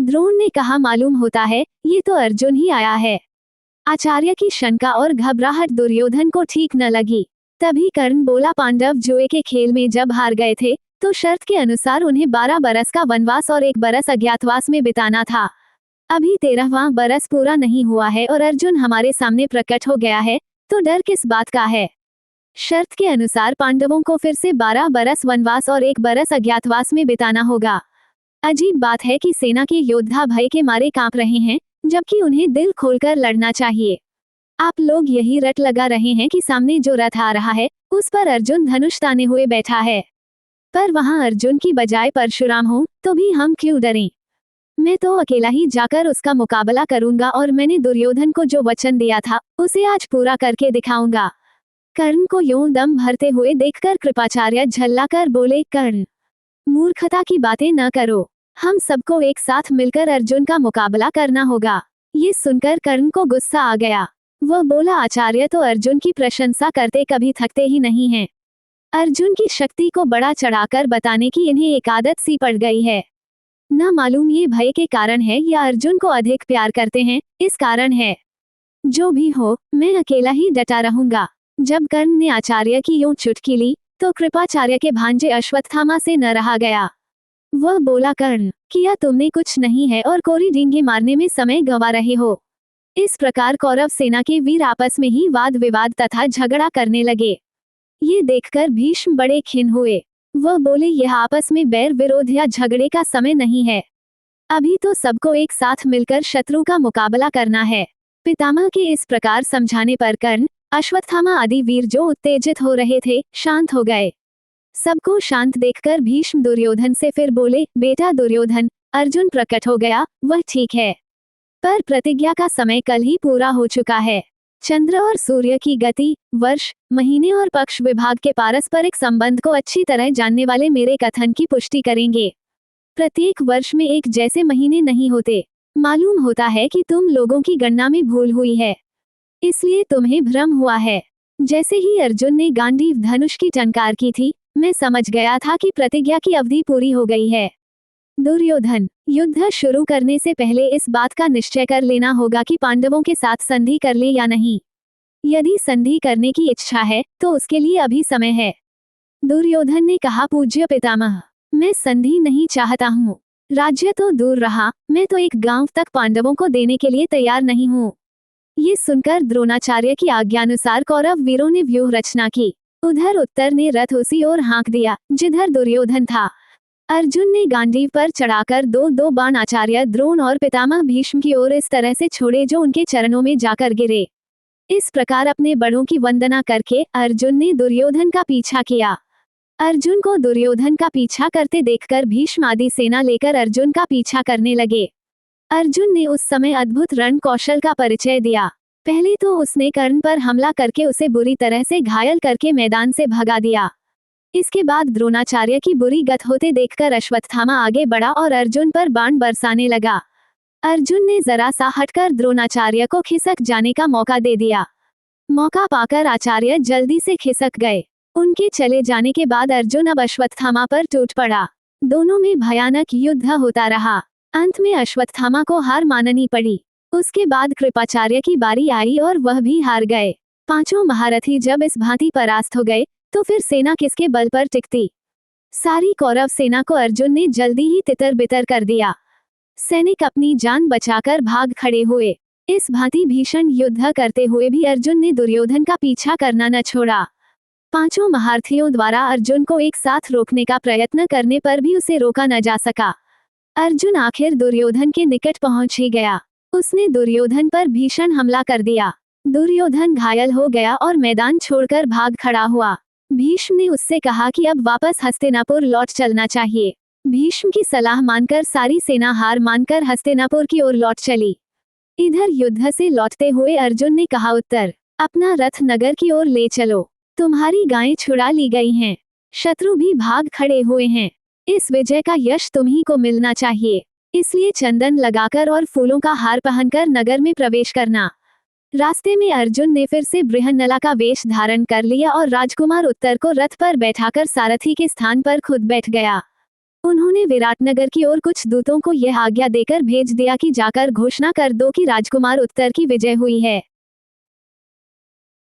द्रोण ने कहा, मालूम होता है ये तो अर्जुन ही आया है। आचार्य की शंका और घबराहट दुर्योधन को ठीक न लगी। तभी कर्ण बोला, पांडव जुए के खेल में जब हार गए थे तो शर्त के अनुसार उन्हें 12 बरस का वनवास और 1 बरस अज्ञातवास में बिताना था। अभी 13वां बरस पूरा नहीं हुआ है और अर्जुन हमारे सामने प्रकट हो गया है, तो डर किस बात का है। शर्त के अनुसार पांडवों को फिर से 12 बरस वनवास और 1 बरस अज्ञातवास में बिताना होगा। अजीब बात है कि सेना के योद्धा भय के मारे कांप रहे हैं, जबकि उन्हें दिल खोलकर लड़ना चाहिए। आप लोग यही रट लगा रहे हैं कि सामने जो रथ आ रहा है उस पर अर्जुन धनुष ताने हुए बैठा है, पर वहां अर्जुन की बजाय परशुराम हो तो भी हम क्यों डरें। मैं तो अकेला ही जाकर उसका मुकाबला करूंगा और मैंने दुर्योधन को जो वचन दिया था उसे आज पूरा करके दिखाऊंगा। कर्ण को यूं दम भरते हुए देखकर कृपाचार्य झल्लाकर बोले, कर्ण, मूर्खता की बातें न करो, हम सबको एक साथ मिलकर अर्जुन का मुकाबला करना होगा। ये सुनकर कर्ण को गुस्सा आ गया। वह बोला, आचार्य तो अर्जुन की प्रशंसा करते कभी थकते ही नहीं हैं। अर्जुन की शक्ति को बड़ा चढ़ाकर बताने की इन्हें एक आदत सी पड़ गई है। न मालूम ये भय के कारण है या अर्जुन को अधिक प्यार करते हैं इस कारण है। जो भी हो, मैं अकेला ही डटा रहूंगा। जब कर्ण ने आचार्य की यूं चुटकी ली तो कृपाचार्य के भांजे अश्वत्थामा से न रहा गया। वह बोला, कर्ण, किया तुमने कुछ नहीं है और कोरी डींगे मारने में समय गंवा रहे हो। इस प्रकार कौरव सेना के वीर आपस में ही वाद विवाद तथा झगड़ा करने लगे। ये देखकर भीष्म बड़े खिन्न हुए। वह बोले, यह आपस में बैर विरोध या झगड़े का समय नहीं है। अभी तो सबको एक साथ मिलकर शत्रु का मुकाबला करना है। पितामह के इस प्रकार समझाने पर कर्ण, अश्वत्थामा आदि वीर जो उत्तेजित हो रहे थे शांत हो गए। सबको शांत देखकर भीष्म दुर्योधन से फिर बोले, बेटा दुर्योधन, अर्जुन प्रकट हो गया वह ठीक है, पर प्रतिज्ञा का समय कल ही पूरा हो चुका है। चंद्र और सूर्य की गति, वर्ष, महीने और पक्ष विभाग के पारस्परिक संबंध को अच्छी तरह जानने वाले मेरे कथन की पुष्टि करेंगे। प्रत्येक वर्ष में एक जैसे महीने नहीं होते। मालूम होता है कि तुम लोगों की गणना में भूल हुई है, इसलिए तुम्हें भ्रम हुआ है। जैसे ही अर्जुन ने गांडीव धनुष की टंकार की थी, मैं समझ गया था कि प्रतिज्ञा की अवधि पूरी हो गई है। दुर्योधन, युद्ध शुरू करने से पहले इस बात का निश्चय कर लेना होगा कि पांडवों के साथ संधि कर ले या नहीं। यदि संधि करने की इच्छा है तो उसके लिए अभी समय है। दुर्योधन ने कहा, पूज्य पितामह, मैं संधि नहीं चाहता हूँ। राज्य तो दूर रहा, मैं तो एक गांव तक पांडवों को देने के लिए तैयार नहीं हूँ। ये सुनकर द्रोणाचार्य की आज्ञानुसार कौरव वीरों ने व्यूह रचना की। उधर उत्तर ने रथ उसी ओर हाँक दिया जिधर दुर्योधन था। अर्जुन ने गांडीव पर चढ़ाकर 2-2 बाण आचार्य द्रोण और पितामह भीष्म की ओर इस तरह से छोड़े जो उनके चरणों में जाकर गिरे। इस प्रकार अपने बड़ों की वंदना करके अर्जुन ने दुर्योधन का पीछा किया। अर्जुन को दुर्योधन का पीछा करते देखकर भीष्म आदि सेना लेकर अर्जुन का पीछा करने लगे। अर्जुन ने उस समय अद्भुत रण कौशल का परिचय दिया। पहले तो उसने कर्ण पर हमला करके उसे बुरी तरह से घायल करके मैदान से भगा दिया। इसके बाद द्रोणाचार्य की बुरी गत होते देखकर अश्वत्थामा आगे बढ़ा और अर्जुन पर बाण बरसाने लगा। अर्जुन ने जरा सा हटकर द्रोणाचार्य को खिसक जाने का मौका दे दिया। मौका पाकर आचार्य जल्दी से खिसक गए। उनके चले जाने के बाद अर्जुन अब अश्वत्थामा पर टूट पड़ा। दोनों में भयानक युद्ध होता रहा। अंत में अश्वत्थामा को हार माननी पड़ी। उसके बाद कृपाचार्य की बारी आई और वह भी हार गए। पांचों महारथी जब इस भांति परास्त हो गए तो फिर सेना किसके बल पर टिकती। सारी कौरव सेना को अर्जुन ने जल्दी ही तितर बितर कर दिया। सैनिक अपनी जान बचाकर भाग खड़े हुए। इस भांति भीषण युद्ध करते हुए भी अर्जुन ने दुर्योधन का पीछा करना न छोड़ा। पांचों महारथियों द्वारा अर्जुन को एक साथ रोकने का प्रयत्न करने पर भी उसे रोका न जा सका। अर्जुन आखिर दुर्योधन के निकट पहुंच ही गया। उसने दुर्योधन पर भीषण हमला कर दिया। दुर्योधन घायल हो गया और मैदान छोड़कर भाग खड़ा हुआ। भीष्म ने उससे कहा कि अब वापस हस्तिनापुर लौट चलना चाहिए। भीष्म की सलाह मानकर सारी सेना हार मानकर हस्तिनापुर की ओर लौट चली। इधर युद्ध से लौटते हुए अर्जुन ने कहा, उत्तर, अपना रथ नगर की ओर ले चलो। तुम्हारी गायें छुड़ा ली गई हैं। शत्रु भी भाग खड़े हुए हैं। इस विजय का यश तुम्ही को मिलना चाहिए, इसलिए चंदन लगाकर और फूलों का हार पहनकर नगर में प्रवेश करना। रास्ते में अर्जुन ने फिर से बृहन्नला का वेश धारण कर लिया और राजकुमार उत्तर को रथ पर बैठाकर सारथी के स्थान पर खुद बैठ गया। उन्होंने विराटनगर की ओर कुछ दूतों को यह आज्ञा देकर भेज दिया कि जाकर घोषणा कर दो कि राजकुमार उत्तर की विजय हुई है।